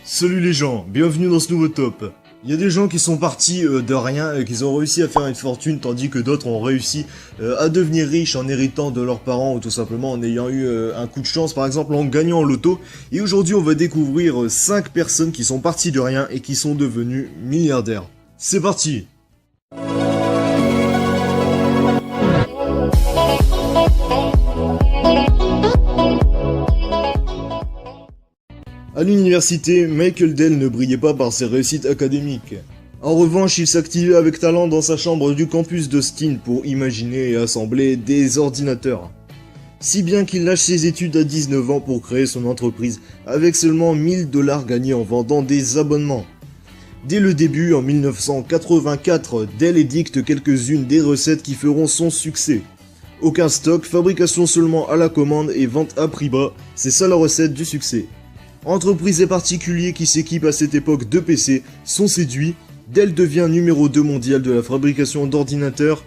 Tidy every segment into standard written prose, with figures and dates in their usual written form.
Salut les gens, bienvenue dans ce nouveau top. Il y a des gens qui sont partis de rien et qui ont réussi à faire une fortune, tandis que d'autres ont réussi à devenir riches en héritant de leurs parents ou tout simplement en ayant eu un coup de chance, par exemple en gagnant en loto. Et aujourd'hui on va découvrir 5 personnes qui sont parties de rien et qui sont devenues milliardaires. C'est parti! À l'université, Michael Dell ne brillait pas par ses réussites académiques. En revanche, il s'activait avec talent dans sa chambre du campus d'Austin pour imaginer et assembler des ordinateurs. Si bien qu'il lâche ses études à 19 ans pour créer son entreprise avec seulement 1000 $ gagnés en vendant des abonnements. Dès le début, en 1984, Dell édicte quelques-unes des recettes qui feront son succès. Aucun stock, fabrication seulement à la commande et vente à prix bas, c'est ça la recette du succès. Entreprises et particuliers qui s'équipent à cette époque de PC sont séduits. Dell devient numéro 2 mondial de la fabrication d'ordinateurs.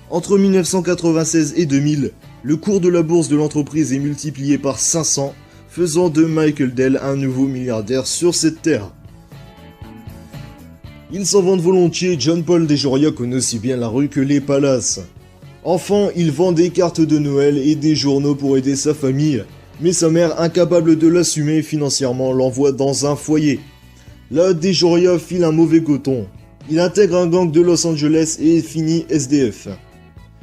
Entre 1996 et 2000, le cours de la bourse de l'entreprise est multiplié par 500, faisant de Michael Dell un nouveau milliardaire sur cette terre. Il s'en vante volontiers, John Paul DeJoria connaît aussi bien la rue que les palaces. Enfant, il vend des cartes de Noël et des journaux pour aider sa famille. Mais sa mère, incapable de l'assumer financièrement, l'envoie dans un foyer. Là, DeJoria file un mauvais coton. Il intègre un gang de Los Angeles et finit SDF.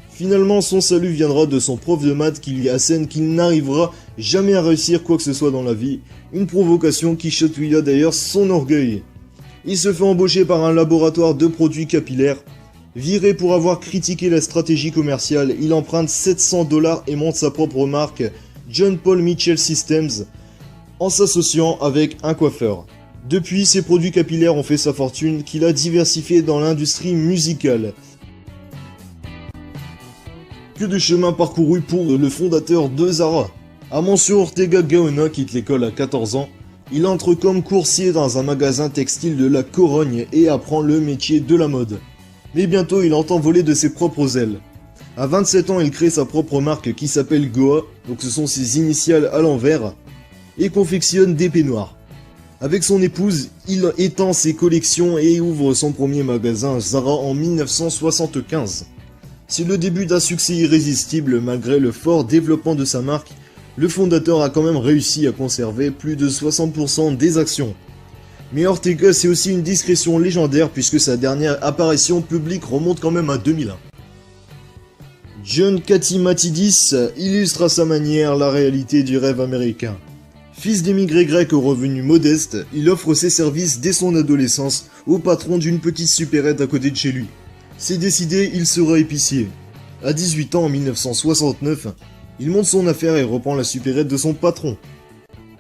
Finalement, son salut viendra de son prof de maths qui lui assène qu'il n'arrivera jamais à réussir quoi que ce soit dans la vie, une provocation qui chatouilla d'ailleurs son orgueil. Il se fait embaucher par un laboratoire de produits capillaires. Viré pour avoir critiqué la stratégie commerciale, il emprunte 700 $ et monte sa propre marque, John Paul Mitchell Systems, en s'associant avec un coiffeur. Depuis, ses produits capillaires ont fait sa fortune qu'il a diversifiée dans l'industrie musicale. Que de chemin parcouru pour le fondateur de Zara. Amancio Ortega Gaona quitte l'école à 14 ans. Il entre comme coursier dans un magasin textile de la Corogne et apprend le métier de la mode. Mais bientôt, il entend voler de ses propres ailes. À 27 ans, il crée sa propre marque qui s'appelle Goa, donc ce sont ses initiales à l'envers, et confectionne des peignoirs. Avec son épouse, il étend ses collections et ouvre son premier magasin Zara en 1975. C'est le début d'un succès irrésistible malgré le fort développement de sa marque. Le fondateur a quand même réussi à conserver plus de 60% des actions. Mais Ortega, c'est aussi une discrétion légendaire puisque sa dernière apparition publique remonte quand même à 2001. John Catsimatidis illustre à sa manière la réalité du rêve américain. Fils d'émigrés grecs aux revenus modestes, il offre ses services dès son adolescence au patron d'une petite supérette à côté de chez lui. C'est décidé, il sera épicier. À 18 ans, en 1969, il monte son affaire et reprend la supérette de son patron.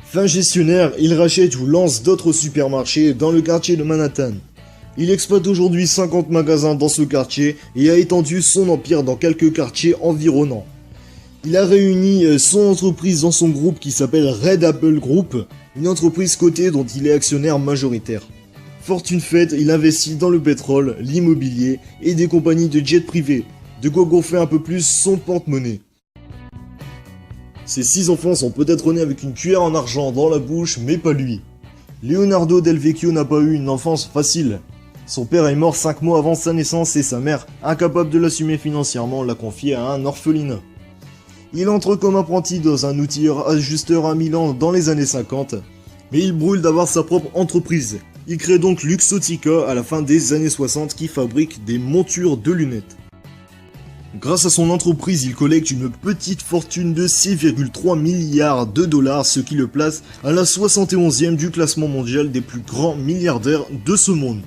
Fin gestionnaire, il rachète ou lance d'autres supermarchés dans le quartier de Manhattan. Il exploite aujourd'hui 50 magasins dans ce quartier et a étendu son empire dans quelques quartiers environnants. Il a réuni son entreprise dans son groupe qui s'appelle Red Apple Group, une entreprise cotée dont il est actionnaire majoritaire. Fortune faite, il investit dans le pétrole, l'immobilier et des compagnies de jets privés, de quoi gonfler un peu plus son porte-monnaie. Ses 6 enfants sont peut-être nés avec une cuillère en argent dans la bouche, mais pas lui. Leonardo Del Vecchio n'a pas eu une enfance facile. Son père est mort 5 mois avant sa naissance et sa mère, incapable de l'assumer financièrement, l'a confié à un orphelinat. Il entre comme apprenti dans un outilleur ajusteur à Milan dans les années 50, mais il brûle d'avoir sa propre entreprise. Il crée donc Luxottica à la fin des années 60 qui fabrique des montures de lunettes. Grâce à son entreprise, il collecte une petite fortune de 6,3 milliards $, ce qui le place à la 71e du classement mondial des plus grands milliardaires de ce monde.